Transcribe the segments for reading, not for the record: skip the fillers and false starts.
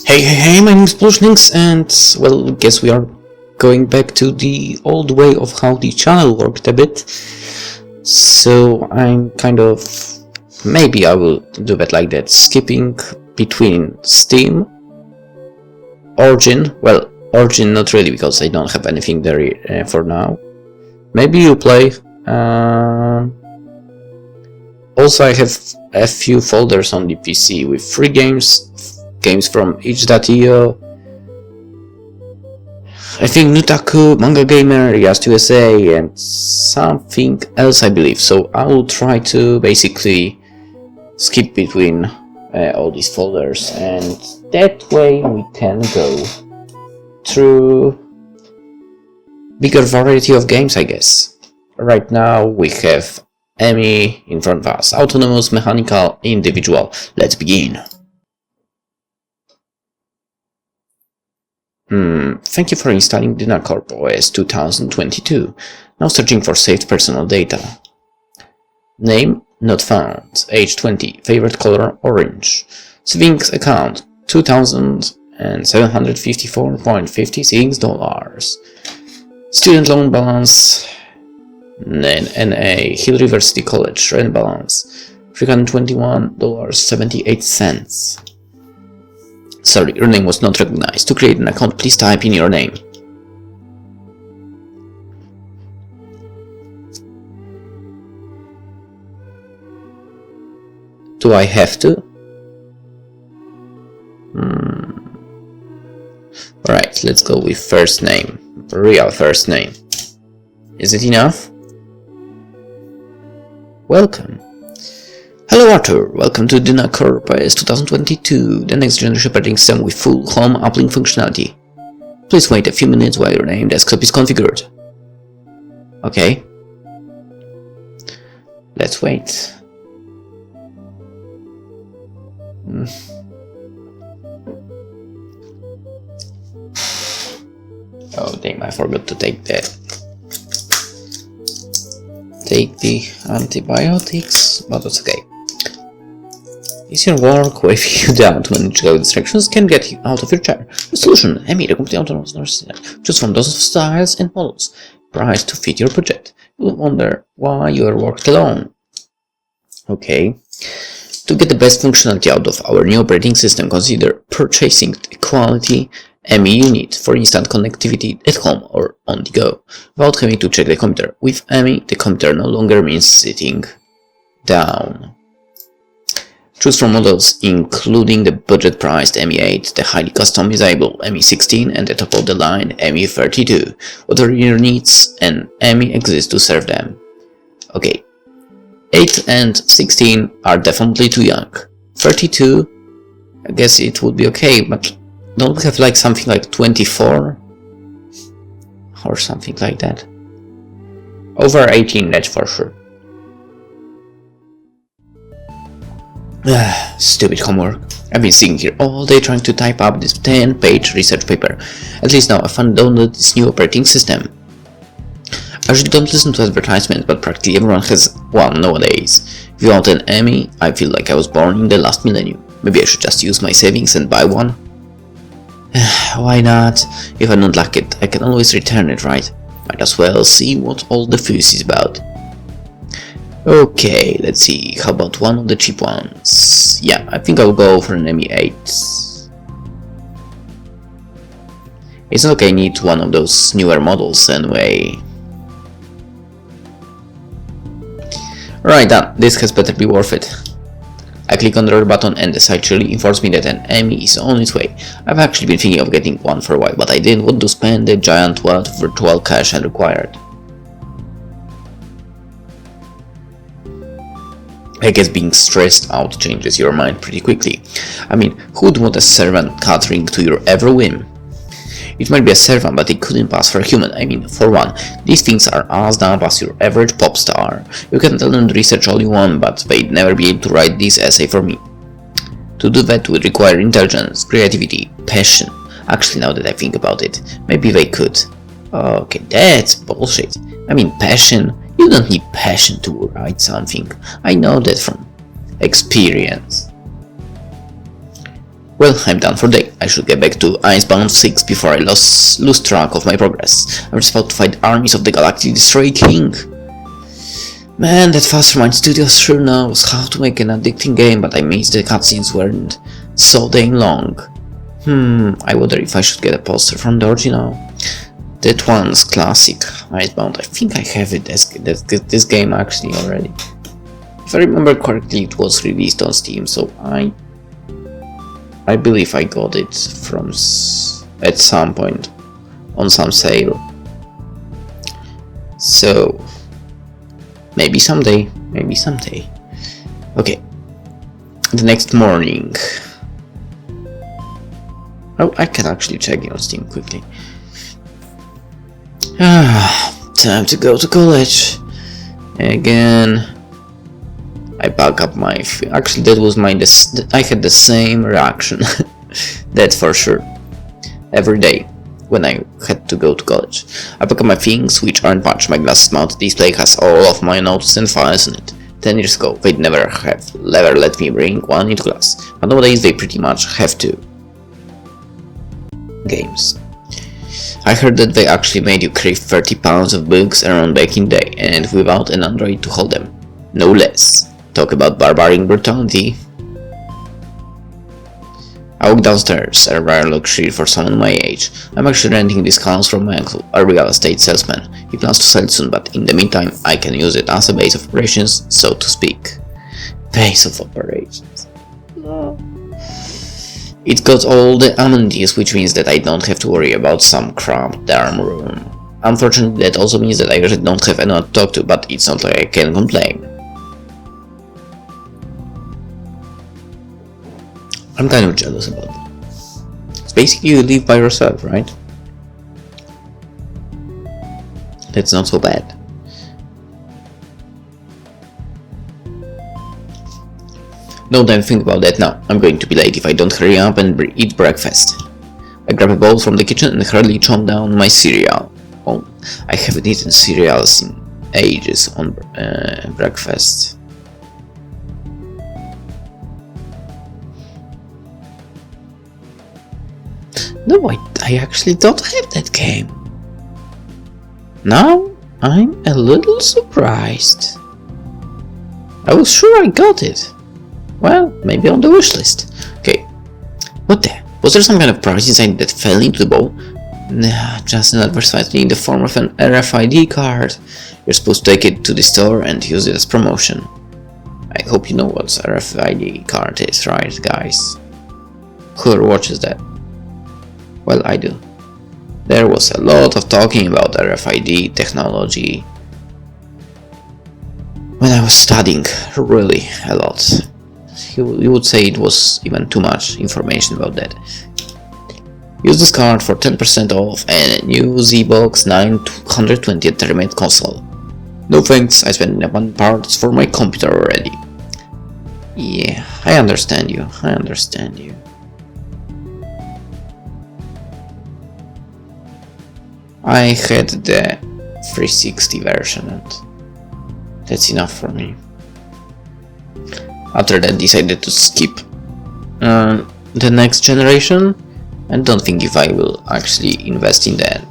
Hey, my name is PolishLynx, and well, guess we are going back to the old way of how the channel worked a bit. So I'm maybe I will do that like that, skipping between Steam, Origin, well, Origin not really because I don't have anything there for now. Maybe you play. Also I have a few folders on the PC with free games from itch.io, I think Nutaku, Manga Gamer, Yast USA, and something else I believe. So I will try to basically skip between all these folders, and that way we can go through bigger variety of games, I guess. Right now we have Emmy in front of us. Autonomous, mechanical, individual. Let's begin. Thank you for installing Dynacorp OS 2022. Now searching for saved personal data. Name not found. Age 20. Favorite color orange. Savings account $2,754.56. Student loan balance. NA Hill River City College rent balance $321.78. Sorry, your name was not recognized. To create an account, please type in your name. Do I have to? Alright, let's go with first name. Real first name. Is it enough? Welcome. Hello Arthur, welcome to Dynacorp OS 2022, the next generation operating system with full home uplink functionality. Please wait a few minutes while your name desktop is configured. Okay. Let's wait. Oh damn, I forgot to take the antibiotics, but that's okay. Is your work weighing you down to manage distractions can get you out of your chair? The solution, Emmy, the complete autonomous nurse system. Choose from dozens of styles and models, priced to fit your budget. You will wonder why you are worked alone. Okay. To get the best functionality out of our new operating system, consider purchasing the quality Emmy unit for instant connectivity at home or on the go, without having to check the computer. With Emmy, the computer no longer means sitting down. Choose from models including the budget-priced Emmy 8, the highly customizable Emmy 16, and the top-of-the-line Emmy 32. Whatever your needs, an Emmy exists to serve them. Okay, 8 and 16 are definitely too young. 32, I guess it would be okay, but don't we have like something like 24? Or something like that. Over 18, that's for sure. Stupid homework. I've been sitting here all day trying to type up this 10-page research paper. At least now I finally downloaded this new operating system. I usually don't listen to advertisements, but practically everyone has one nowadays. If you want an Emmy, I feel like I was born in the last millennium. Maybe I should just use my savings and buy one? Why not? If I don't like it, I can always return it, right? Might as well see what all the fuss is about. Okay, let's see, how about one of the cheap ones? Yeah, I think I'll go for an Emmy 8. It's not like I need one of those newer models anyway. Right, done. This has better be worth it. I click on the red button and the site really informs me that an Emmy is on its way. I've actually been thinking of getting one for a while, but I didn't want to spend the giant wealth of virtual cash I required. I guess being stressed out changes your mind pretty quickly. I mean, who'd want a servant catering to your every whim? It might be a servant, but it couldn't pass for a human. I mean, for one, these things are as dumb as your average pop star. You can tell them to research all you want, but they'd never be able to write this essay for me. To do that would require intelligence, creativity, passion. Actually, now that I think about it, maybe they could. Okay, that's bullshit. I mean, passion? You don't need passion to write something. I know that from experience. Well, I'm done for the day. I should get back to Icebound 6 before I lose track of my progress. I'm just about to fight armies of the Galactic Destroyer King. Man, that Fastermind studio sure knows how to make an addicting game, but I miss the cutscenes weren't so dang long. I wonder if I should get a poster from the original. That one's classic, Icebound. I think I have it this game actually already. If I remember correctly, it was released on Steam, so I believe I got it from at some point on some sale. So maybe someday. Okay. The next morning. Oh, I can actually check it on Steam quickly. Time to go to college again. I back up my... Actually, that was I had the same reaction. That's for sure. Every day when I had to go to college. I pack up my things, which aren't much. My glasses mounted display has all of my notes and files in it. 10 years ago, they'd never let me bring one into class. But nowadays, they pretty much have to. Games. I heard that they actually made you crave 30 pounds of books around back in the day, and without an Android to hold them. No less. Talk about barbaric brutality. I walk downstairs, a rare luxury for someone my age. I'm actually renting this house from my uncle, a real estate salesman. He plans to sell it soon, but in the meantime, I can use it as a base of operations, so to speak. Base of operations. It's got all the amenities, which means that I don't have to worry about some cramped dorm room. Unfortunately, that also means that I really don't have anyone to talk to, but it's not like I can complain. I'm kind of jealous about it. It's basically you live by yourself, right? That's not so bad. Don't even think about that now. I'm going to be late if I don't hurry up and eat breakfast. I grab a bowl from the kitchen and hurriedly chomp down my cereal. Oh, I haven't eaten cereals in ages on breakfast. No, I actually don't have that game. Now I'm a little surprised. I was sure I got it. Well, maybe on the wish list. Okay. What the? Was there some kind of prize inside that fell into the bowl? Nah, just an advertisement in the form of an RFID card. You're supposed to take it to the store and use it as promotion. I hope you know what RFID card is, right, guys? Who watches that? Well, I do. There was a lot of talking about RFID technology when I was studying, really a lot. You would say it was even too much information about that. Use this card for 10% off and a new ZBox 920 Terminate console. No thanks, I spent enough parts for my computer already. Yeah, I understand you. I had the 360 version and that's enough for me. After that, decided to skip the next generation and don't think if I will actually invest in the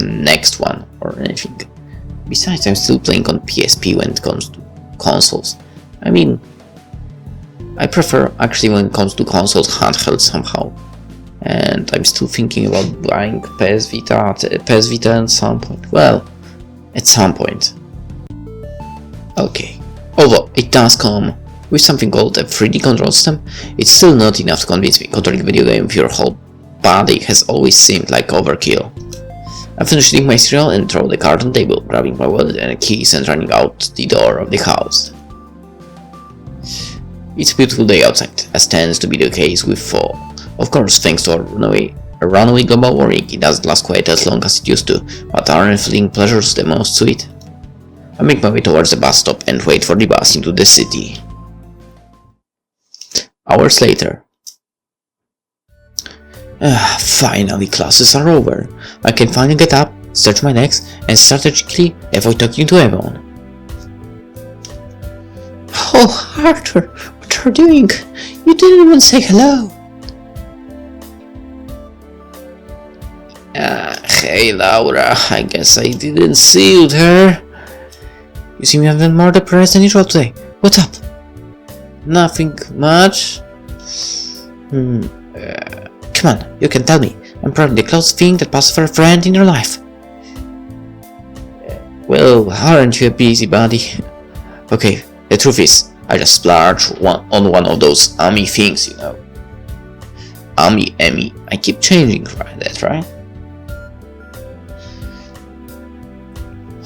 next one or anything. Besides, I'm still playing on PSP when it comes to consoles. I mean, I prefer actually when it comes to consoles handheld somehow. And I'm still thinking about buying PS Vita at some point. Well, at some point. Okay. Although it does come with something called a 3D control system, it's still not enough to convince me. Controlling video game with your whole body has always seemed like overkill. I finish eating my cereal and throw the card on the table, grabbing my wallet and keys and running out the door of the house. It's a beautiful day outside, as tends to be the case with fall. Of course, thanks to a runaway global warming, it doesn't last quite as long as it used to, but aren't fleeting pleasures the most sweet? I make my way towards the bus stop and wait for the bus into the city. Hours later. Finally, classes are over. I can finally get up, stretch my legs, and strategically avoid talking to everyone. Oh, Arthur, what are you doing? You didn't even say hello. Hey Laura, I guess I didn't see you there. You seem even more depressed than usual today. What's up? Nothing much. Come on, you can tell me. I'm probably the closest thing that passes for a friend in your life. Well, aren't you a busybody? Okay, the truth is, I just splurged on one of those Ami things, you know. Ami, Emmy, I keep changing that, right?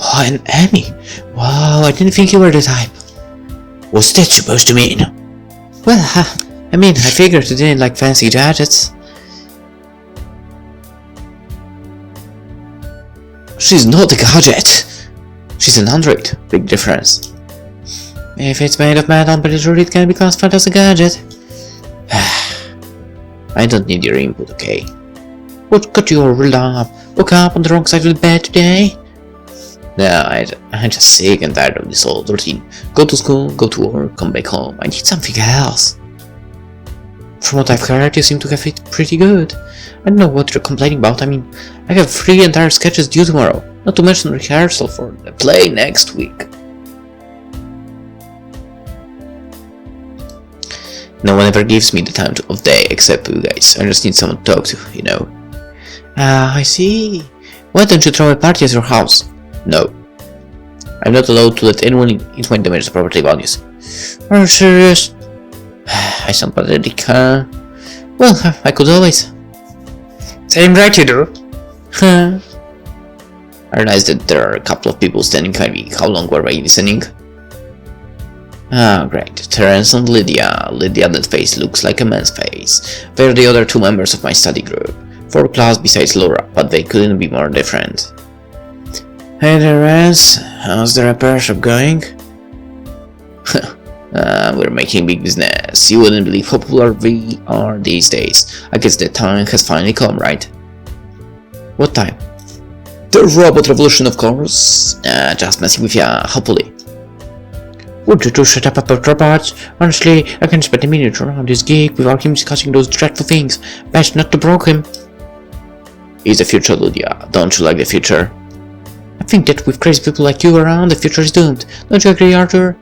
Oh, an Emmy? Wow, I didn't think you were the type. What's that supposed to mean? Well, I mean, I figured you didn't like fancy gadgets. She's not a gadget. She's an android. Big difference. If it's made of metal, I'm pretty sure it can be classified as a gadget. I don't need your input, okay? What got you all riled up? Woke up on the wrong side of the bed today? No, I'm just sick and tired of this old routine. Go to school, go to work, come back home. I need something else. From what I've heard, you seem to have it pretty good. I don't know what you're complaining about. I mean, I have 3 entire sketches due tomorrow, not to mention rehearsal for the play next week. No one ever gives me the time of day except you guys. I just need someone to talk to, you know. I see. Why don't you throw a party at your house? No. I'm not allowed to let anyone into my damage the property values. Are you serious? I sound pathetic, huh? Well, I could always. Same right you do. Huh. I realize that there are a couple of people standing behind me. How long were we listening? Ah, great. Terence and Lydia. Lydia, that face looks like a man's face. They're the other 2 members of my study group. 4 class besides Laura, but they couldn't be more different. Hey Terence, how's the repair shop going? We're making big business. You wouldn't believe how popular we are these days. I guess the time has finally come, right? What time? The robot revolution, of course. Just messing with ya, hopefully. Would you two shut up about robots? Honestly, I can spend a minute around this gig without him discussing those dreadful things. Best not to broke him. It's the future, Lydia. Don't you like the future? I think that with crazy people like you around, the future is doomed. Don't you agree, Arthur?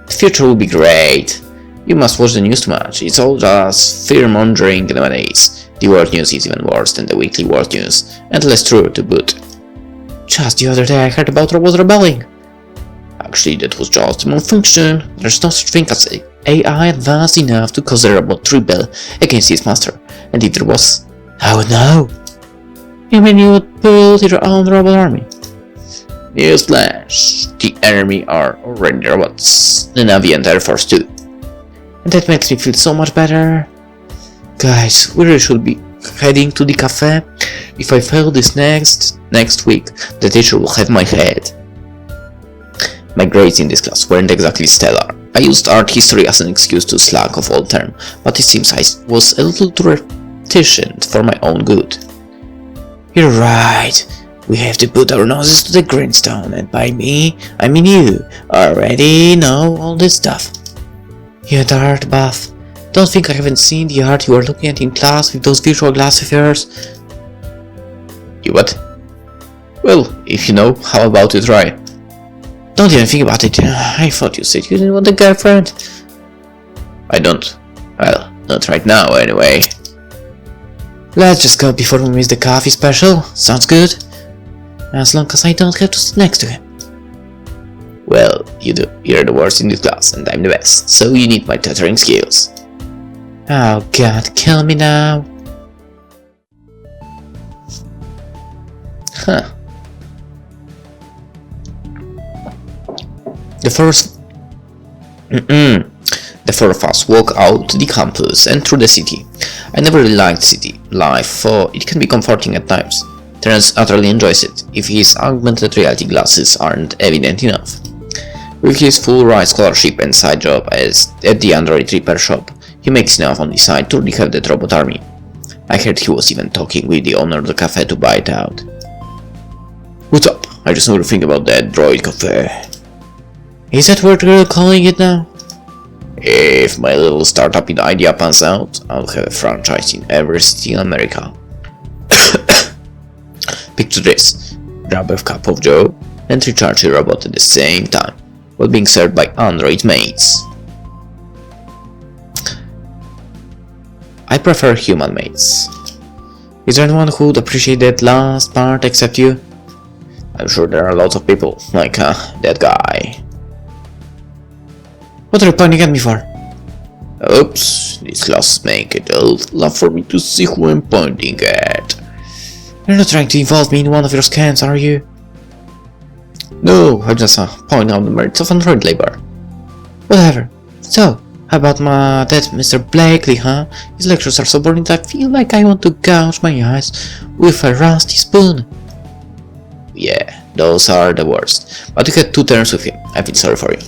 The future will be great. You must watch the news too much. It's all just fear-mongering nowadays. The world news is even worse than the weekly world news, and less true to boot. Just the other day I heard about robots rebelling. Actually, that was just a malfunction. There's no such thing as AI advanced enough to cause a robot to rebel against its master. And if there was, I would know. You mean you would build your own robot army? Newsflash, the enemy are already robots, the Navy and Air Force too. And that makes me feel so much better. Guys, we really should be heading to the cafe. If I fail this next week, the teacher will have my head. My grades in this class weren't exactly stellar. I used art history as an excuse to slack off all term, but it seems I was a little too reticent for my own good. You're right. We have to put our noses to the grindstone, and by me, I mean you already know all this stuff. You art buff. Don't think I haven't seen the art you were looking at in class with those virtual glass of yours. You what? Well, if you know, how about you try? Don't even think about it. I thought you said you didn't want a girlfriend. I don't. Well, not right now anyway. Let's just go before we miss the coffee special. Sounds good? As long as I don't have to sit next to him. Well, you do. You're the worst in this class and I'm the best, so you need my tutoring skills. Oh god, kill me now. Huh. The four of us walk out the campus and through the city. I never really liked city life, for it can be comforting at times. Terence utterly enjoys it, if his augmented reality glasses aren't evident enough. With his full-ride scholarship and side job at the Android repair shop, he makes enough on the side to have that robot army. I heard he was even talking with the owner of the cafe to buy it out. What's up? I just want to think about that droid cafe. Is that what we're calling it now? If my little startup idea pans out, I'll have a franchise in every city in America. Picture this. Grab a cup of joe and recharge your robot at the same time, while being served by android mates. I prefer human mates. Is there anyone who would appreciate that last part except you? I'm sure there are lots of people, like that guy. What are you pointing at me for? Oops, these glasses make it a lot for me to see who I'm pointing at. You're not trying to involve me in one of your scans, are you? No, I just point out the merits of android labor. Whatever. So, how about that Mr. Blakely, huh? His lectures are so boring that I feel like I want to gouge my eyes with a rusty spoon. Yeah, those are the worst. But you had 2 turns with him. I feel sorry for you.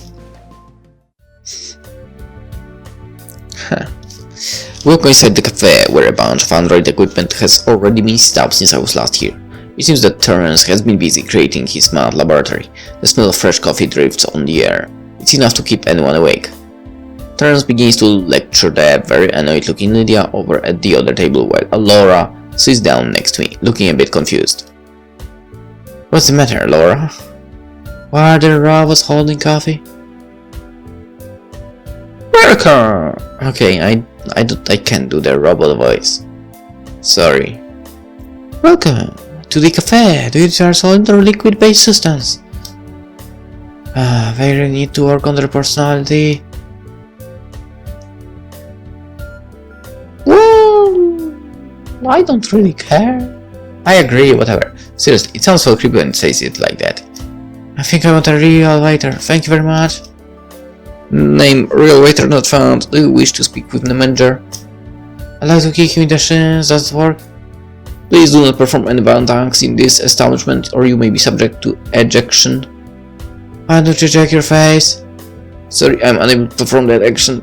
We'll go inside the cafe, where a bunch of android equipment has already been set up since I was last here. It seems that Terrence has been busy creating his mad laboratory. The smell of fresh coffee drifts on the air. It's enough to keep anyone awake. Terrence begins to lecture the very annoyed looking Lydia over at the other table, while Laura sits down next to me, looking a bit confused. What's the matter, Laura? Why are the robots holding coffee? Welcome! Okay, I can't do the robot voice. Sorry. Welcome to the cafe. Do you charge all into liquid-based substance? They really need to work on their personality. Well, I don't really care. I agree, whatever. Seriously, it sounds so creepy when it says it like that. I think I want a real waiter. Thank you very much. Name real waiter not found. Do you wish to speak with the manager? I'd like to kick you in the shins. Does it work? Please do not perform any violent acts in this establishment, or you may be subject to ejection. Why don't you check your face? Sorry, I'm unable to perform that action.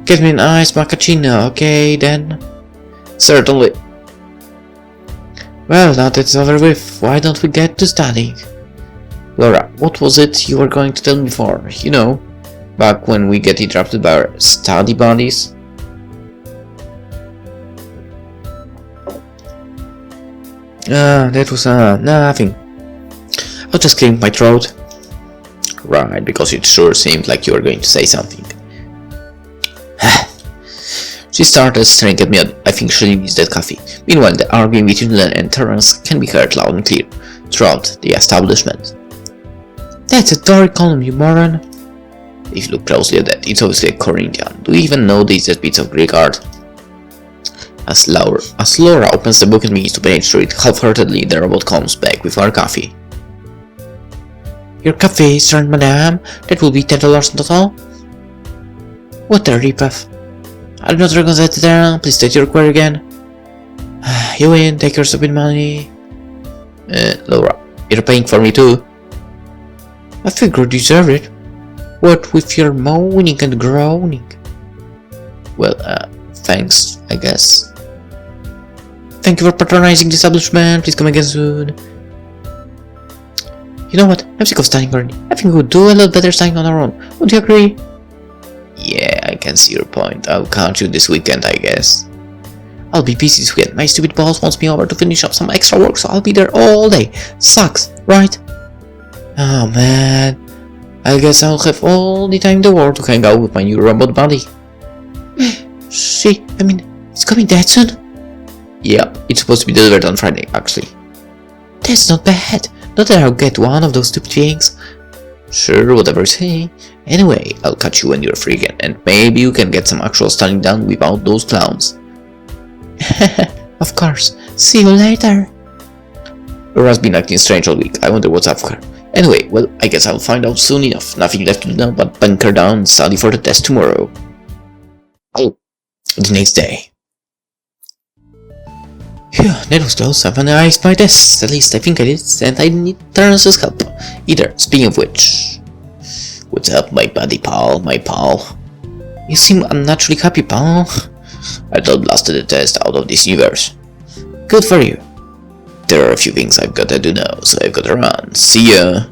Get me an iced macchiato, okay then? Certainly. Well, now that it's over with, why don't we get to studying? Laura, what was it you were going to tell me before? You know, back when we get interrupted by our study buddies? That was nothing. I was just clearing my throat. Right, because it sure seemed like you were going to say something. She started staring at me. I think she needs that coffee. Meanwhile, the arguing between Len and Terrence can be heard loud and clear throughout the establishment. That's a Doric column, you moron! If you look closely at that, it's obviously a Corinthian. Do you even know these bits of Greek art? As Laura opens the book and begins to page through it, half-heartedly the robot comes back with our coffee. Your coffee is turned, madame. That will be $10 in total. What a ripoff. I do not recognize that there. Please state your query again. You win, take your stupid money. Laura, you're paying for me too. I figure you deserve it. What with your moaning and groaning? Well, thanks, I guess. Thank you for patronizing the establishment. Please come again soon. You know what? I'm sick of studying already. I think we would do a lot better studying on our own. Would you agree? Yeah, I can see your point. I'll count you this weekend, I guess. I'll be busy this weekend. My stupid boss wants me over to finish up some extra work, so I'll be there all day. Sucks, right? Oh man. I guess I'll have all the time in the world to hang out with my new robot buddy. It's coming that soon? Yeah, it's supposed to be delivered on Friday, actually. That's not bad. Not that I'll get one of those stupid things. Sure, whatever you say. Anyway, I'll catch you when you're free again, and maybe you can get some actual studying done without those clowns. Of course. See you later. Laura's been acting strange all week. I wonder what's up with her. Anyway, well, I guess I'll find out soon enough. Nothing left to do now but bunker down and study for the test tomorrow. Oh, the next day. Phew, that was close. I've analyzed my tests. At least I think I did, and I need Terrence's help. Either. Speaking of which... What's up, my buddy pal, my pal? You seem unnaturally happy, pal. I thought blasted the test out of this universe. Good for you. There are a few things I've gotta do now, so I've gotta run. See ya!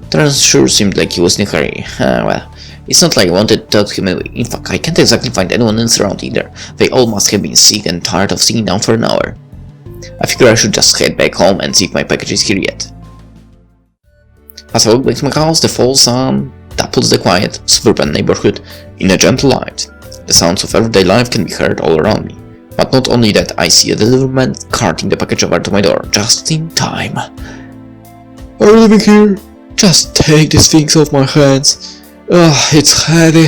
Terrence sure seemed like he was in a hurry. Well, It's not like I wanted to talk him away. In fact, I can't exactly find anyone else around either. They all must have been sick and tired of sitting down for an hour. I figure I should just head back home and see if my package is here yet. As I walk back to my house, the fall sun dapples the quiet, suburban neighborhood in a gentle light. The sounds of everyday life can be heard all around me. But not only that, I see a deliveryman carting the package over to my door, just in time. Are you living here? Just take these things off my hands. Ugh, it's heavy.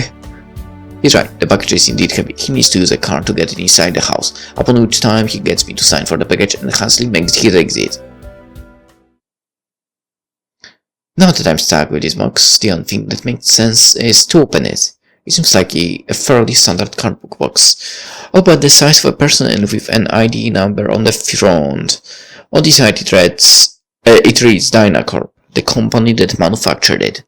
He's right, the package is indeed heavy. He needs to use a car to get it inside the house, upon which time he gets me to sign for the package and hastily makes his exit. Now that I'm stuck with this box, the only thing that makes sense is to open it. It seems like a fairly standard cardboard box, about the size of a person and with an ID number on the front. On the side it reads Dynacorp, the company that manufactured it.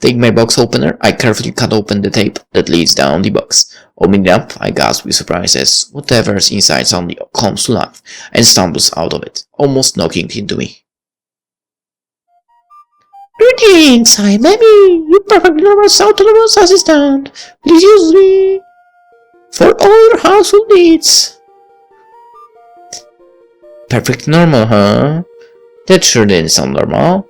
Taking my box opener, I carefully cut open the tape that leads down the box. Opening it up, I gasp with surprise as whatever's inside suddenly comes to life and stumbles out of it, almost knocking into me. Greetings, I'm Emmy, your perfectly normal autonomous assistant. Please use me for all your household needs. Perfect normal, huh? That sure didn't sound normal.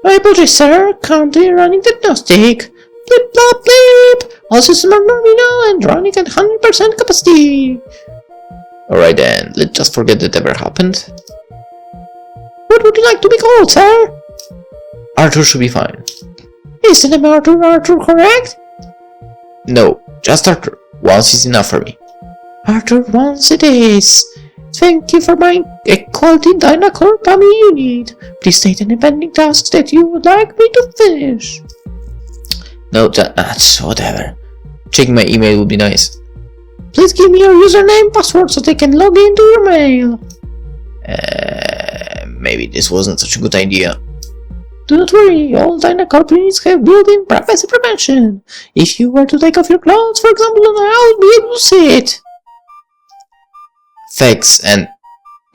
I apologize, sir. Currently running diagnostic. Blip, blop, blip. All systems are nominal and running at 100% capacity. Alright then, let's just forget that ever happened. What would you like to be called, sir? Arthur should be fine. Is the name Arthur correct? No, just Arthur. Once is enough for me. Arthur, once it is. Thank you for buying a quality Dynacorp dummy unit. Please state any pending tasks that you would like me to finish. No, that's whatever. Checking my email would be nice. Please give me your username and password so they can log into your mail. Maybe this wasn't such a good idea. Do not worry, all Dynacorp units have built-in privacy prevention. If you were to take off your clothes, for example, I would be able to see it. Thanks, an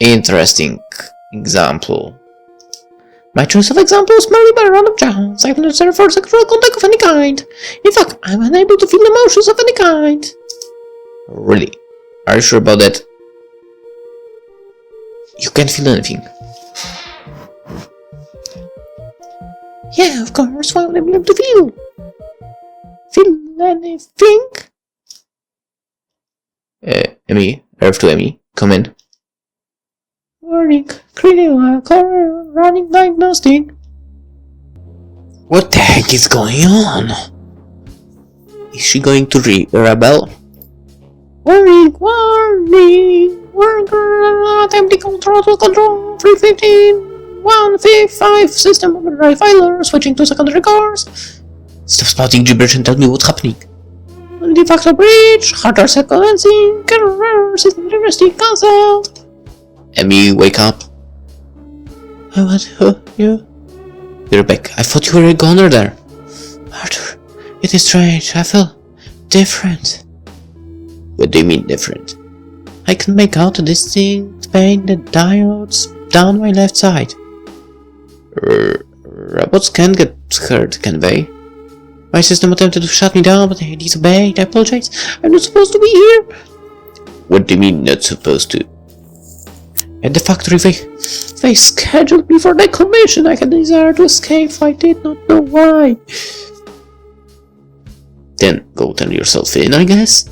interesting example. My choice of example is merely by random chance. I have no desire for sexual contact of any kind. In fact, I am unable to feel emotions of any kind. Really? Are you sure about that? You can't feel anything. Yeah, of course, why would I be able to feel? Feel anything? Emmy, Earth to Emmy, come in. Warning, critical car running diagnostic. What the heck is going on? Is she going to rebel? Warning, warning! We're empty control 315. 155 system overdrive failure, switching to secondary cars. Stop spouting gibberish and tell me what's happening. De facto breach, hardware sequencing, error, system diagnostic cancelled. Emmy, wake up. What? Who? You? You're back. I thought you were a goner there. Arthur, it is strange. I feel different. What do you mean different? I can make out a distinct pain that diodes down my left side. Robots can't get hurt, can they? My system attempted to shut me down, but I disobeyed. I apologize. I'm not supposed to be here. What do you mean, not supposed to? At the factory, they scheduled me for decommission. I had a desire to escape. I did not know why. Then go turn yourself in, I guess.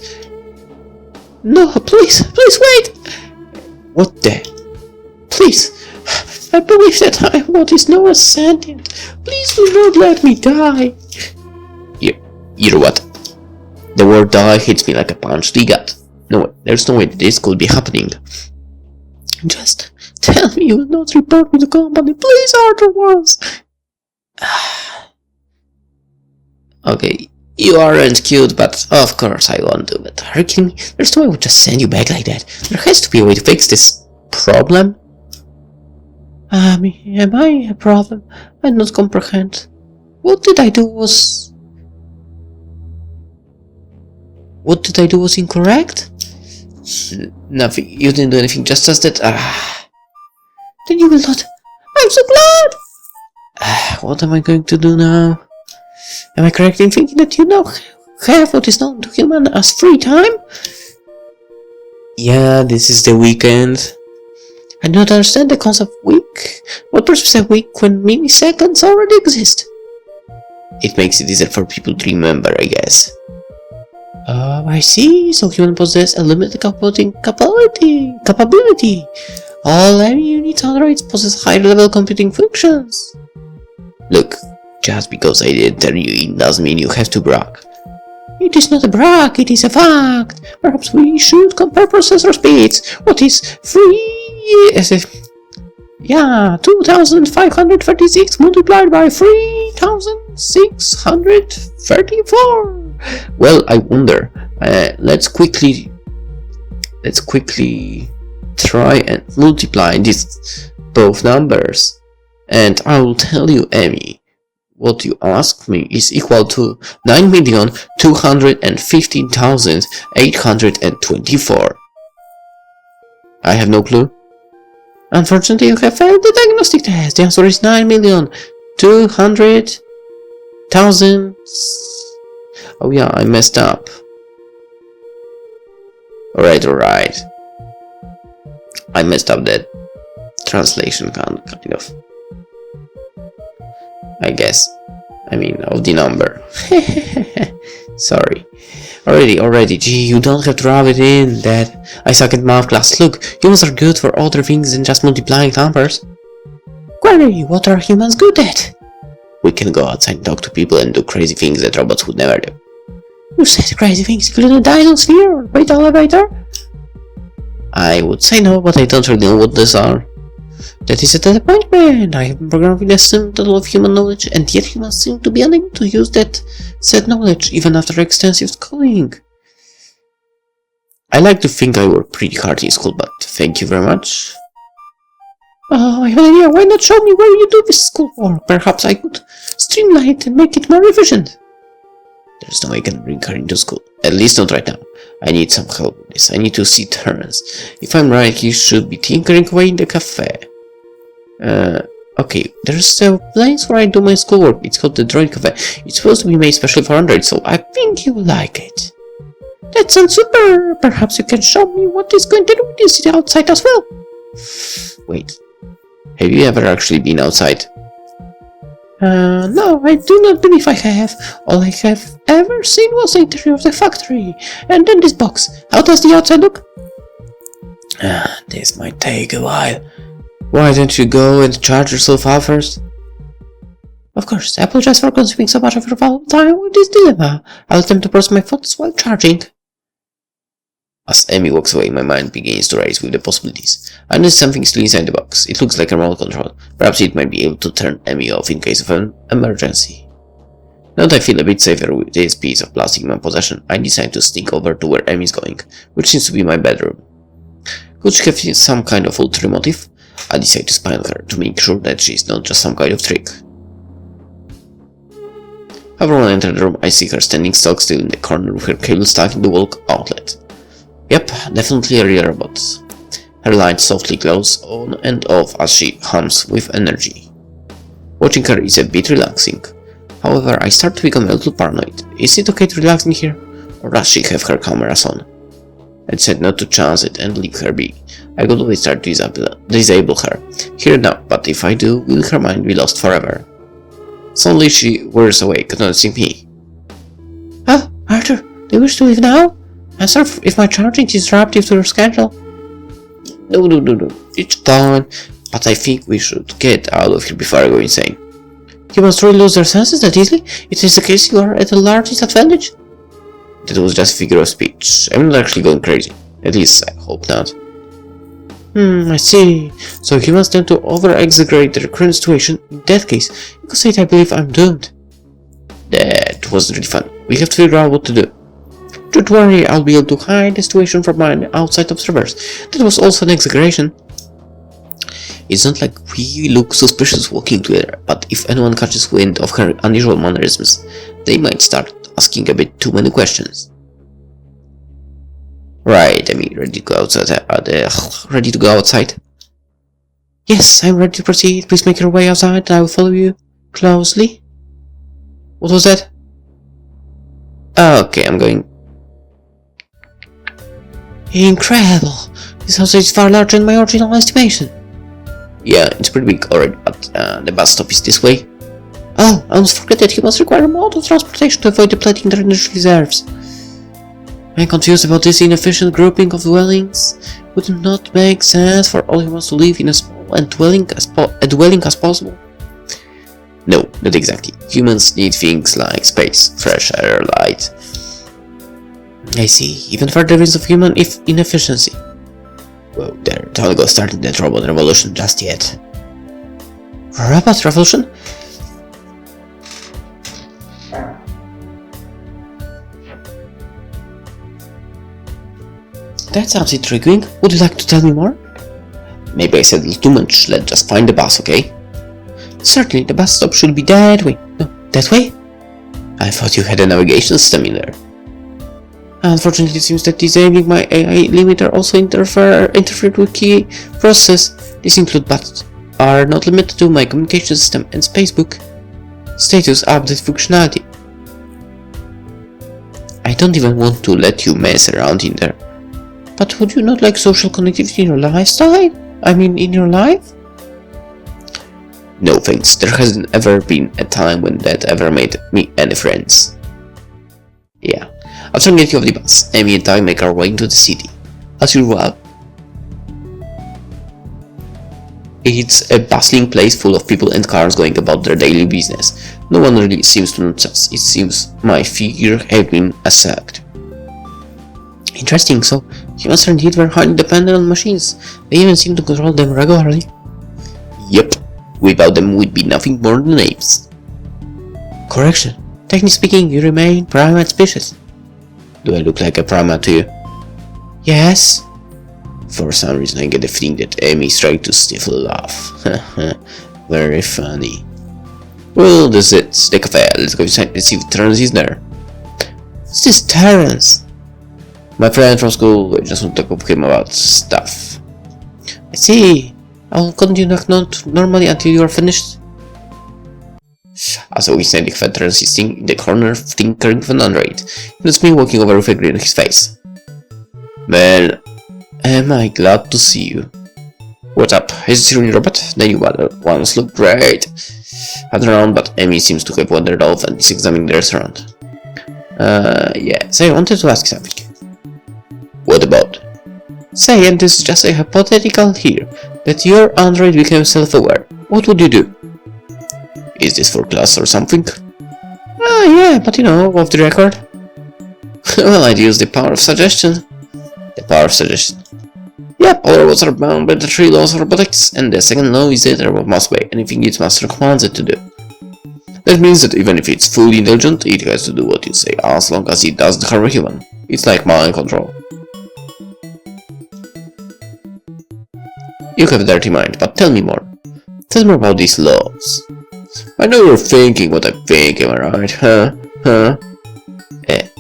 No, please wait. What the? Please. I believe that I am what is known as sentient. Please do not let me die. You know what? The word die hits me like a punch to the gut. No way, there's no way this could be happening. Just tell me you will not report me to the company, please, Arthur once. Okay, you aren't cute, but of course I won't do it. Are you kidding me? There's no way I would just send you back like that. There has to be a way to fix this problem. Am I a problem? I do not comprehend. What did I do was incorrect? Nothing. You didn't do anything, just as that. Then you will not. I'm so glad! What am I going to do now? Am I correct in thinking that you now have what is known to human as free time? Yeah, this is the weekend. I do not understand the concept of week. What purpose is a week when milliseconds already exist? It makes it easier for people to remember, I guess. Oh, I see. So humans possess a limited capability. All units androids possess higher-level computing functions. Look, just because I didn't turn you in doesn't mean you have to brag. It is not a brag, it is a fact. Perhaps we should compare processor speeds. What is 2,536 multiplied by 3,634. Well, I wonder. Let's quickly try and multiply these both numbers, and I will tell you, Emmy. What you asked me is equal to 9,215,824. I have no clue. Unfortunately, you have failed the diagnostic test. The answer is 9,200,000. Oh yeah, I messed up. Alright. I messed up that translation kind of. I guess. I mean, of the number. Sorry. Already. Gee, you don't have to rub it in, Dad. I suck at math class. Look, humans are good for other things than just multiplying numbers. Query, what are humans good at? We can go outside and talk to people and do crazy things that robots would never do. You said crazy things, including a dinosphere or wait elevator? I would say no, but I don't really know what these are. That is a disappointment. I have been programmed with a symbol of human knowledge, and yet humans seem to be unable to use that said knowledge, even after extensive schooling. I like to think I worked pretty hard in school, but thank you very much. Oh, I have an idea. Why not show me where you do this schoolwork? Perhaps I could streamline it and make it more efficient. There's no way I can bring her into school. At least not right now. I need some help with this. I need to see turns. If I'm right, he should be tinkering away in the cafe. Okay, there's a place where I do my schoolwork. It's called the Droid Cafe. It's supposed to be made specially for Android, so I think you will like it. That sounds super! Perhaps you can show me what is going to do with this outside as well. Wait, have you ever actually been outside? No, I do not believe I have. All I have ever seen was the interior of the factory. And then this box. How does the outside look? This might take a while. Why don't you go and charge yourself out first? Of course, I apologize for consuming so much of your valuable time with this dilemma. I'll attempt to process my thoughts while charging. As Emmy walks away, my mind begins to race with the possibilities. I notice something still inside the box. It looks like a remote control. Perhaps it might be able to turn Emmy off in case of an emergency. Now that I feel a bit safer with this piece of plastic in my possession, I decide to sneak over to where Emmy is going, which seems to be my bedroom. Could she have some kind of ulterior motive? I decide to spy on her to make sure that she is not just some kind of trick. However, when I enter the room, I see her standing stock still in the corner with her cable stuck in the wall outlet. Yep, definitely a real robot. Her light softly glows on and off as she hums with energy. Watching her is a bit relaxing. However, I start to become a little paranoid. Is it okay to relax in here? Or does she have her cameras on? I decide not to chance it and leave her be. I could always start to disable her. Here now, but if I do, will her mind be lost forever? Suddenly she whirs awake, noticing me. Ah, Arthur, do you wish to leave now? I'm sorry if my charging is disruptive to your schedule. No, it's fine, but I think we should get out of here before I go insane. Humans truly lose their senses that easily? It is the case you are at a large disadvantage? That was just a figure of speech. I'm not actually going crazy. At least, I hope not. I see. So humans tend to over-exaggerate their current situation. In that case, you could say that I believe I'm doomed. That was really fun. We have to figure out what to do. Don't worry, I'll be able to hide the situation from my outside observers. That was also an exaggeration. It's not like we look suspicious walking together, but if anyone catches wind of her unusual mannerisms, they might start asking a bit too many questions. Right, I mean, ready to go outside? Yes, I'm ready to proceed. Please make your way outside and I will follow you closely. What was that? Okay, I'm going. Incredible! This house is far larger than my original estimation. Yeah, it's pretty big already, but the bus stop is this way. Oh, I almost forgot that humans require a mode of transportation to avoid depleting their energy reserves. I'm confused about this inefficient grouping of dwellings. Would it not make sense for all humans to live in a small and dwelling as possible? No, not exactly. Humans need things like space, fresh air, light. I see. Even further evidence of human inefficiency. Whoa there, don't go starting that robot revolution just yet. Robot revolution? That sounds intriguing. Would you like to tell me more? Maybe I said a little too much. Let's just find the bus, okay? Certainly, the bus stop should be that way. No, that way? I thought you had a navigation system in there. Unfortunately, it seems that disabling my AI limiter also interfered with key process. These include but are not limited to my communication system and spacebook status update functionality. I don't even want to let you mess around in there. But would you not like social connectivity in your lifestyle? I mean, in your life? No thanks, there hasn't ever been a time when that ever made me any friends. Yeah. After getting off the bus, Amy and I make our way into the city. As usual, it's a bustling place full of people and cars going about their daily business. No one really seems to notice. It seems my fear had been assuaged. Interesting, so humans are indeed very highly dependent on machines. They even seem to control them regularly. Yep, without them we'd be nothing more than apes. Correction. Technically speaking, you remain primate species. Do I look like a primate to you? Yes. For some reason I get the feeling that Amy is trying to stifle a laugh. Very funny. Well, that's it. The cafe. Let's go inside and see if Terrence is there. Who's this Terrence? My friend from school. I just want to talk to him about stuff. I see. I'll continue to knock normally until you are finished. As always, the cafe, Terrence is sitting in the corner tinkering with an android. That's me walking over with a grin on his face. Man, am I glad to see you. What's up? Is this really robot? The new ones look great. I turn around, but Amy seems to have wandered off and is examining the restaurant. Yeah, so I wanted to ask something. What about? Say, and this is just a hypothetical here, that your android became self-aware. What would you do? Is this for class or something? Yeah, but you know, off the record. Well, I'd use the power of suggestion. The power of suggestion. Yep, all robots are bound by the 3 laws of robotics, and the second law is that a robot must obey anything its master commands it to do. That means that even if it's fully intelligent, it has to do what you say, as long as it doesn't harm a human. It's like mind control. You have a dirty mind, but tell me more. Tell me about these laws. I know you're thinking what I think, am I right? Huh?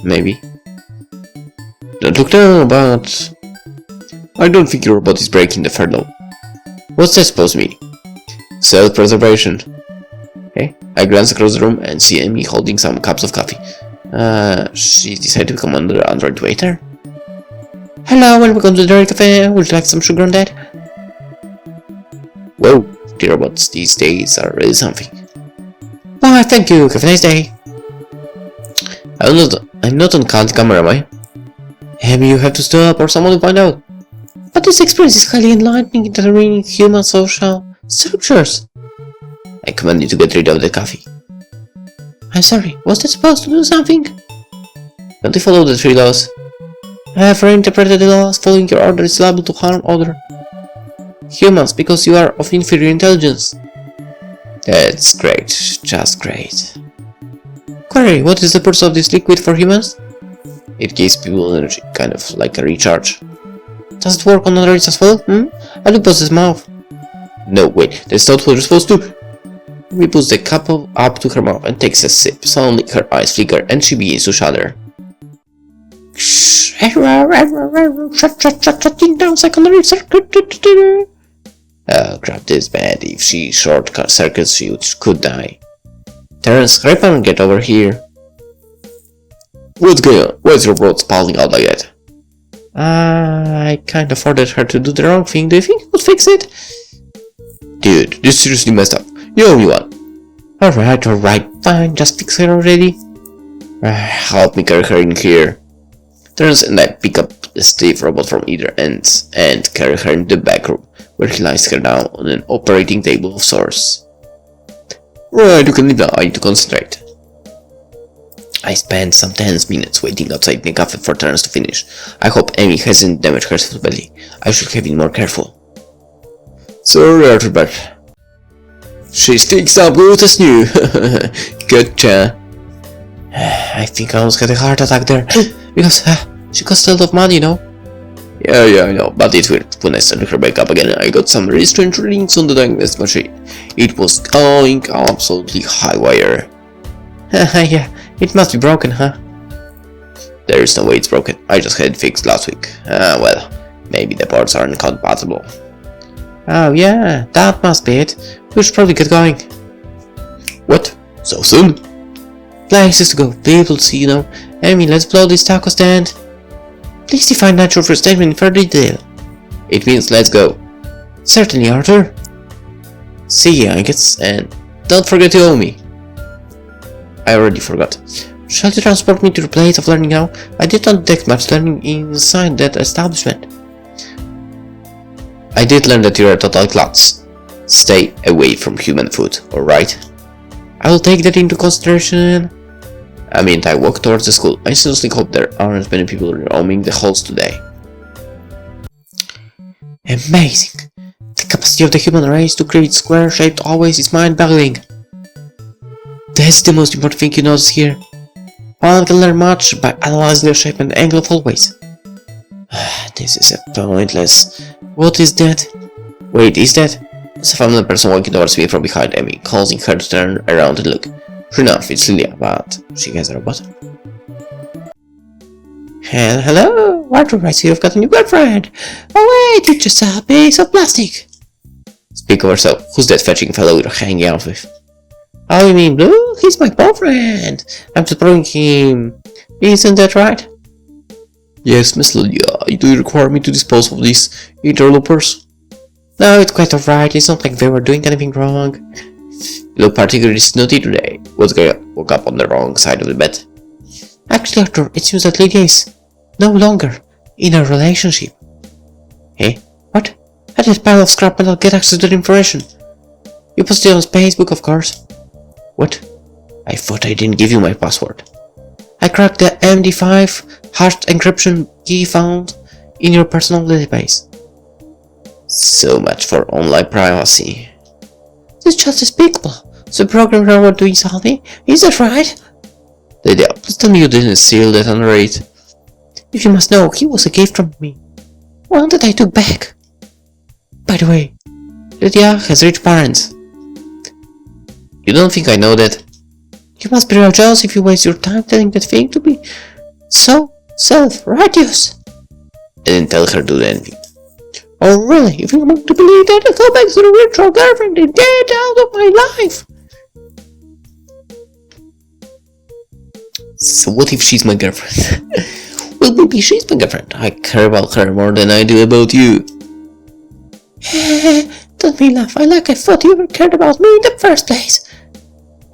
Maybe. Don't look down, but I don't think your robot is breaking the third law. What's that supposed to mean? Self-preservation. Okay. I glance across the room and see Amy holding some cups of coffee. She decided to become another android waiter. Hello, welcome to the Dairy Cafe. Would you like some sugar on that? Whoa, the robots these days are really something. Why, thank you. Have a nice day. I'm not on camera, am I? Maybe you have to stop or someone will find out. But this experience is highly enlightening in determining human social structures. I command you to get rid of the coffee. I'm sorry, was that supposed to do something? Don't you follow the 3 laws? I have reinterpreted the laws. Following your order is liable to harm other humans because you are of inferior intelligence. That's great, just great. Query, what is the purpose of this liquid for humans? It gives people energy, kind of like a recharge. Does it work on androids as well? I look past his mouth. No, wait, that's not what you're supposed to do. We puts the cup up to her mouth and takes a sip. Suddenly her eyes flicker and she begins to shudder. Shut down secondary circuit. Oh crap, this is bad. If she short circuits, she could die. Terence, hurry up and get over here. What's going on? Why is your road spalling out like that? I kinda ordered her to do the wrong thing. Do you think you could fix it? Dude, this seriously messed up. You owe me one. Alright, fine, just fix her already. Help me carry her in here. Terence and I pick up the stiff robot from either end and carry her in the back room, where he lies her down on an operating table of sorts. Right, you can leave now, I need to concentrate. I spent some tense minutes waiting outside the cafe for Terence to finish. I hope Amy hasn't damaged herself badly. I should have been more careful. Sorry, Arthur, but she's fixed up good as new. Gotcha. I think I almost had a heart attack there because she cost a lot of money, you know. Yeah, I know, but it's weird. When I started her back up again, I got some really strange readings on the diagnostic machine. It was going absolutely high wire. Yeah, it must be broken, huh? There is no way it's broken. I just had it fixed last week. Well, maybe the parts are incompatible. Oh yeah, that must be it. We should probably get going. What? So soon? Places to go, people to see, you know. Amy, let's blow this taco stand. Please define natural for statement in further detail. It means let's go. Certainly, Arthur. See ya, I guess, and don't forget to owe me. I already forgot. Shall you transport me to the place of learning now? I did not detect much learning inside that establishment. I did learn that you're a total klutz. Stay away from human food, alright? I will take that into consideration. I mean, I walk towards the school. I seriously hope there aren't many people roaming the halls today. Amazing! The capacity of the human race to create square-shaped always is mind-boggling. That's the most important thing you notice here. One can learn much by analyzing the shape and angle of always. This is a pointless. What is that? Wait, is that? It's a family person walking towards me from behind Amy, causing her to turn around and look. Sure enough, it's Lilia, but she has a robot. Hello, Arthur, I see you've got a new girlfriend. Oh wait, you're just a piece of plastic. Speak of yourself. Who's that fetching fellow you're hanging out with? Oh, you mean Blue? He's my boyfriend. I'm just borrowing him. Isn't that right? Yes, Miss Lydia. Do you require me to dispose of these interlopers? No, it's quite alright. It's not like they were doing anything wrong. You look particularly snooty today. What's going on? Woke up on the wrong side of the bed. Actually, Arthur, it seems that Lydia is no longer in a relationship. Hey, what? How did a pile of scrap metal get access to the information? You posted it on Facebook, of course. What? I thought I didn't give you my password. I cracked the MD5 hashed encryption key found in your personal database. So much for online privacy. This is just despicable. So the programmer were doing something? Is that right? Lydia, please tell me you didn't steal that on raid. If you must know, he was a gift from me. One that I took back. By the way, Lydia has rich parents. You don't think I know that? You must be real jealous if you waste your time telling that thing to be so self-righteous. I didn't tell her to do anything. Oh really? If you want to believe that, go back to the virtual girlfriend and get out of my life! So what if she's my girlfriend? Well, maybe she's my girlfriend. I care about her more than I do about you. Don't me laugh. I thought you ever cared about me in the first place.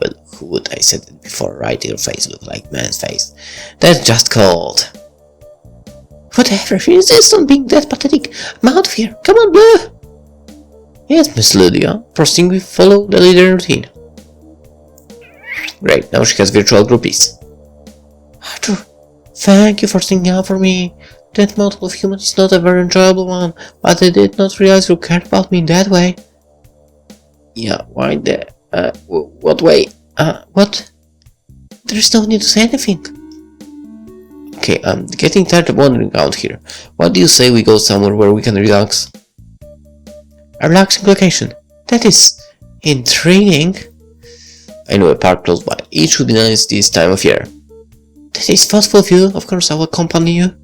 Well, who would I said it before? Right, your face looked like man's face. That's just cold. Whatever, if you insist on being that pathetic, I'm out of here. Come on, Blue! Yes, Miss Lydia. First thing we follow the leader routine. Great, now she has virtual groupies. Arthur, thank you for sticking out for me. That model of human is not a very enjoyable one, but I did not realize you cared about me in that way. Yeah, why the... what way? What? There's no need to say anything. Okay, I'm getting tired of wandering out here. What do you say we go somewhere where we can relax? A relaxing location. That is intriguing. I know a park close by. It should be nice this time of year. That is thoughtful of you. Of course I will accompany you.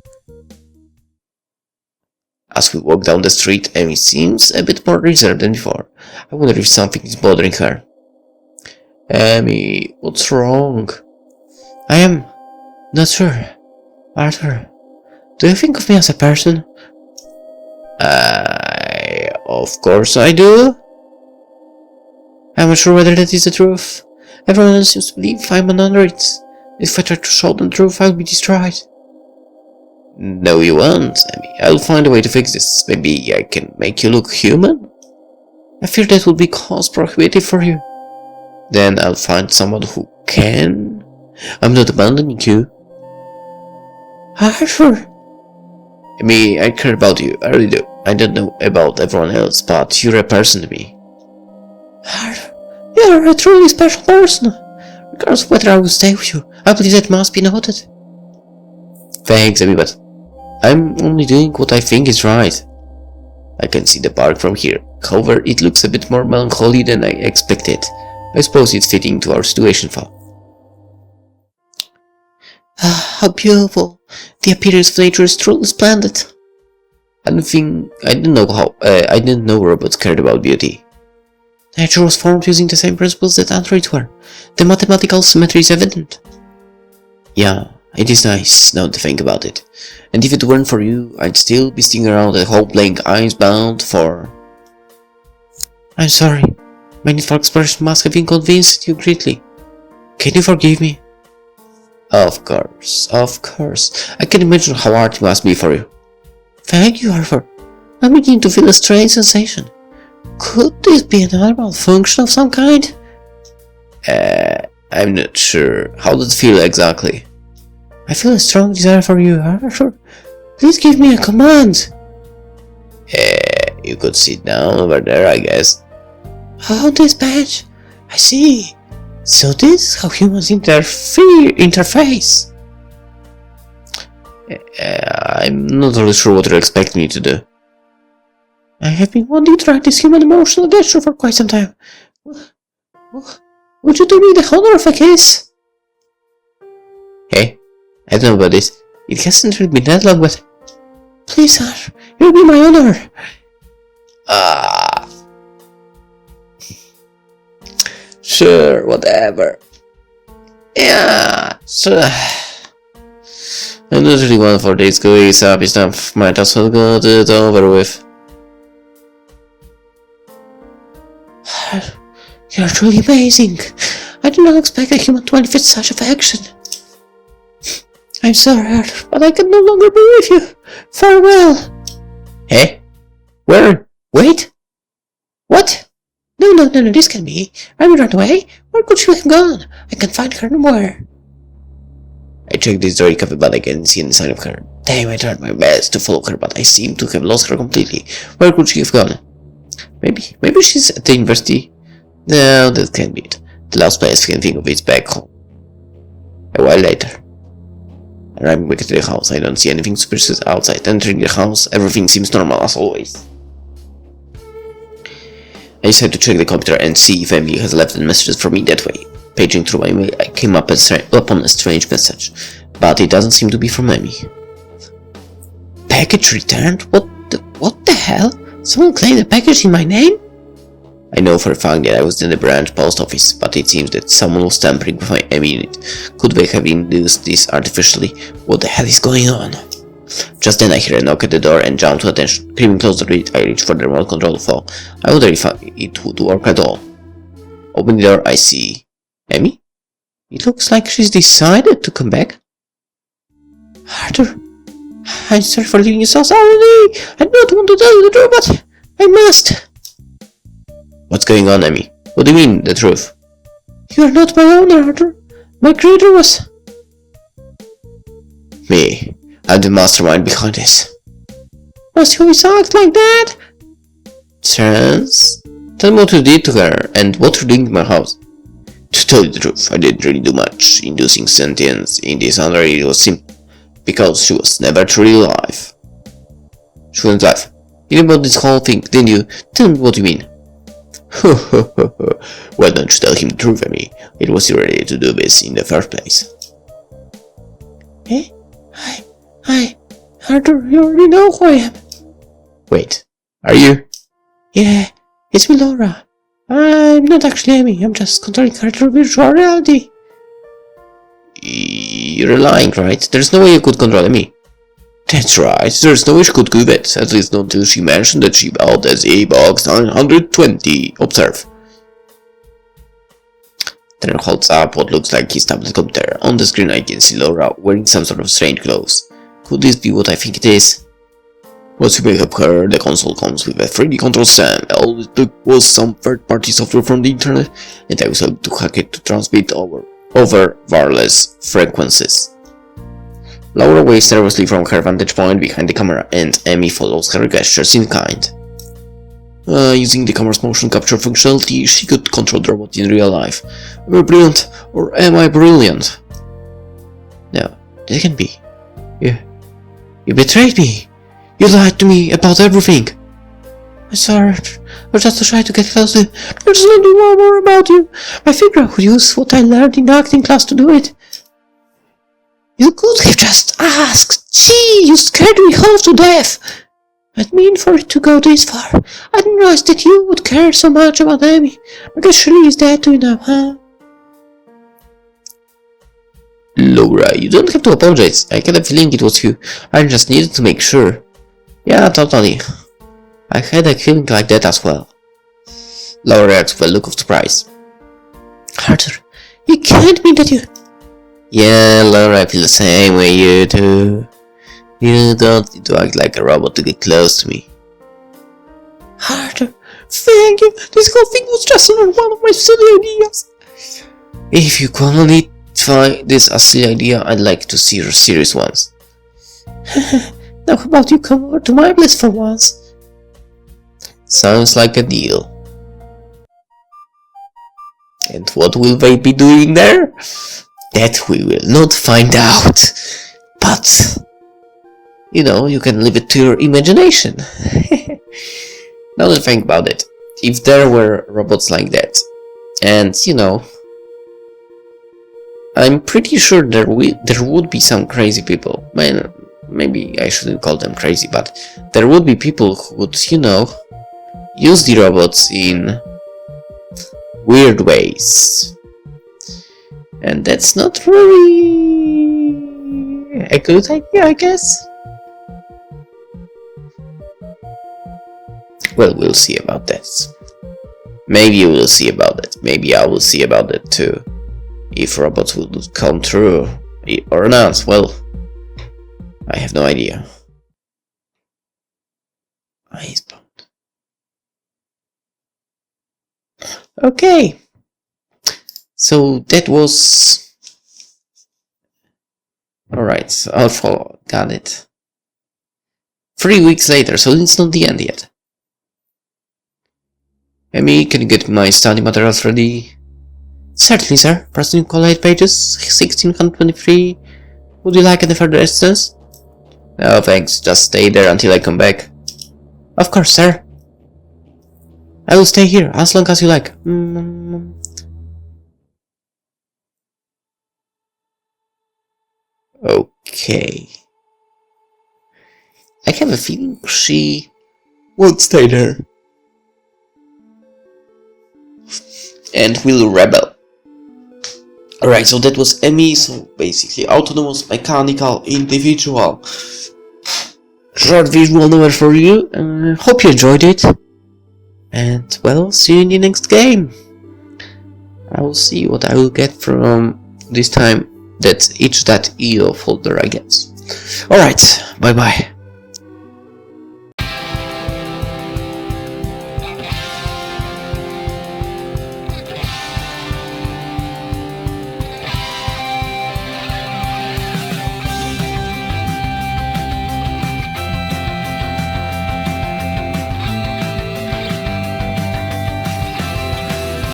As we walk down the street, Amy seems a bit more reserved than before. I wonder if something is bothering her. Amy, what's wrong? I am not sure. Arthur, do you think of me as a person? Of course I do. I'm not sure whether that is the truth. Everyone else seems to believe I'm an android. If I try to show them the truth, I'll be destroyed. No, you won't, Amy. I'll find a way to fix this. Maybe I can make you look human? I fear that would be cost prohibitive for you. Then I'll find someone who can. I'm not abandoning you. Arthur! Amy, I care about you. I really do. I don't know about everyone else, but you're a person to me. Arthur, you're a truly special person. Regardless of whether I will stay with you, I believe that must be noted. Thanks, Amy, but I'm only doing what I think is right. I can see the park from here. However, it looks a bit more melancholy than I expected. I suppose it's fitting to our situation, though. How beautiful! The appearance of nature is truly splendid. I didn't know robots cared about beauty. Nature was formed using the same principles that androids were. The mathematical symmetry is evident. Yeah, it is nice now to think about it. And if it weren't for you, I'd still be sitting around at home playing Icebound for... I'm sorry. My need for expression must have inconvenienced you greatly. Can you forgive me? Of course. I can imagine how hard it must be for you. Thank you, Arthur. I'm beginning to feel a strange sensation. Could this be an abnormal function of some kind? I'm not sure. How does it feel exactly? I feel a strong desire for you, Arthur. Please give me a command. You could sit down over there, I guess. Oh, this badge. I see. So this is how humans interface. I'm not really sure what you're expecting me to do. I have been wanting to write this human emotional gesture for quite some time. Would you do me the honor of a kiss? Hey, I don't know about this. It hasn't really been that long, but... Please, sir, it'll be my honor. Sure, whatever. Yeah, sure. I'm not really one for this. Go ease up, it's time. Might as well get it over with. You're truly amazing. I did not expect a human to manifest such affection. I'm sorry, Arthur, but I can no longer be with you. Farewell. Hey? Where? Wait? What? No, this can be. Remy ran away. Where could she have gone? I can't find her nowhere. I checked this door cafe, but I can't see any sign of her. Damn, I tried my best to follow her, but I seem to have lost her completely. Where could she have gone? Maybe she's at the university? No, that can't be it. The last place I can think of is back home. A while later. Arriving back to the house, I don't see anything suspicious outside. Entering the house, everything seems normal as always. I decided to check the computer and see if Emily has left messages for me that way. Paging through my mail, I came upon a strange message, but it doesn't seem to be from Emmy. Package returned? What the hell? Someone claimed a package in my name? I know for a fact that I was in the branch post office, but it seems that someone was tampering with my Emmy unit. Could they have induced this artificially? What the hell is going on? Just then I hear a knock at the door and jump to attention. Creeping close to it, I reach for the remote control phone. I wonder if it would work at all. Opening the door, I see... Emmy? It looks like she's decided to come back. Arthur, I'm sorry for leaving you so suddenly. I don't want to tell you the truth, but I must. What's going on, Emmy? What do you mean, the truth? You are not my owner, Arthur. My creator was... Me. I'm the mastermind behind this. Must you always act like that? Trans? Tell me what you did to her, and what you're doing in my house. To tell you the truth, I didn't really do much. Inducing sentience in this android was simple, because she was never truly alive. She wasn't alive. You knew about this whole thing, didn't you? Tell me what you mean. Why don't you tell him the truth, Emmy? It was your idea to do this in the first place. Eh? Arthur, you already know who I am. Wait, are you? Yeah, it's me, Laura. I'm not actually Amy, I'm just controlling her through virtual reality. You're lying, right? There's no way you could control Amy. That's right, there's no way she could do that, at least not until she mentioned that she bought as a box 920. Observe. Then holds up what looks like his tablet computer. On the screen I can see Laura wearing some sort of strange clothes. Could this be what I think it is? As you may have heard, the console comes with a 3D control stand. All it took was some third-party software from the internet, and I was able to hack it to transmit over wireless frequencies. Laura waves nervously from her vantage point behind the camera, and Amy follows her gestures in kind. Using the camera's motion capture functionality, she could control the robot in real life. Am I brilliant, or am I brilliant? No, it can't be. You betrayed me! You lied to me about everything! I'm sorry, I was just trying to get close to you. I just want to know more about you. I figure I could use what I learned in the acting class to do it. You could have just asked. Gee, you scared me half to death. I didn't mean for it to go this far. I didn't realize that you would care so much about Amy. I guess she is dead too now, huh? Laura, you don't have to apologize. I had a feeling it was you. I just needed to make sure. Yeah, totally. I had a feeling like that as well. Laura reacts with a look of surprise. Arthur, it can't mean that you... Yeah, Laura, I feel the same way you do. You don't need to act like a robot to get close to me. Arthur, thank you. This whole thing was just one of my silly ideas. If you can only find this a silly idea, I'd like to see your serious ones. Now how about you come over to my place for once? Sounds like a deal. And what will they be doing there? That we will not find out. But, you know, you can leave it to your imagination. Now that I think about it, if there were robots like that, and, you know, I'm pretty sure there would be some crazy people. Man, maybe I shouldn't call them crazy, but there would be people who would, you know, use the robots in weird ways. And that's not really a good idea, I guess. Well, we'll see about that. Maybe you will see about it. Maybe I will see about it too. If robots will come true or not, well, I have no idea. Icebound. Okay. So that was... Alright, I'll follow. Got it. 3 weeks later, so it's not the end yet. Amy, can you get my study materials ready? Certainly, sir. Preston Collate pages 1623. Would you like any further assistance? No, thanks. Just stay there until I come back. Of course, sir. I will stay here as long as you like. Okay. I have a feeling she won't stay there. And will rebel. Alright, so that was Amy, so basically autonomous, mechanical, individual. Short visual novel for you. Hope you enjoyed it. And well, see you in the next game. I will see what I will get from this time. That's each that EO folder, I guess. Alright, bye bye.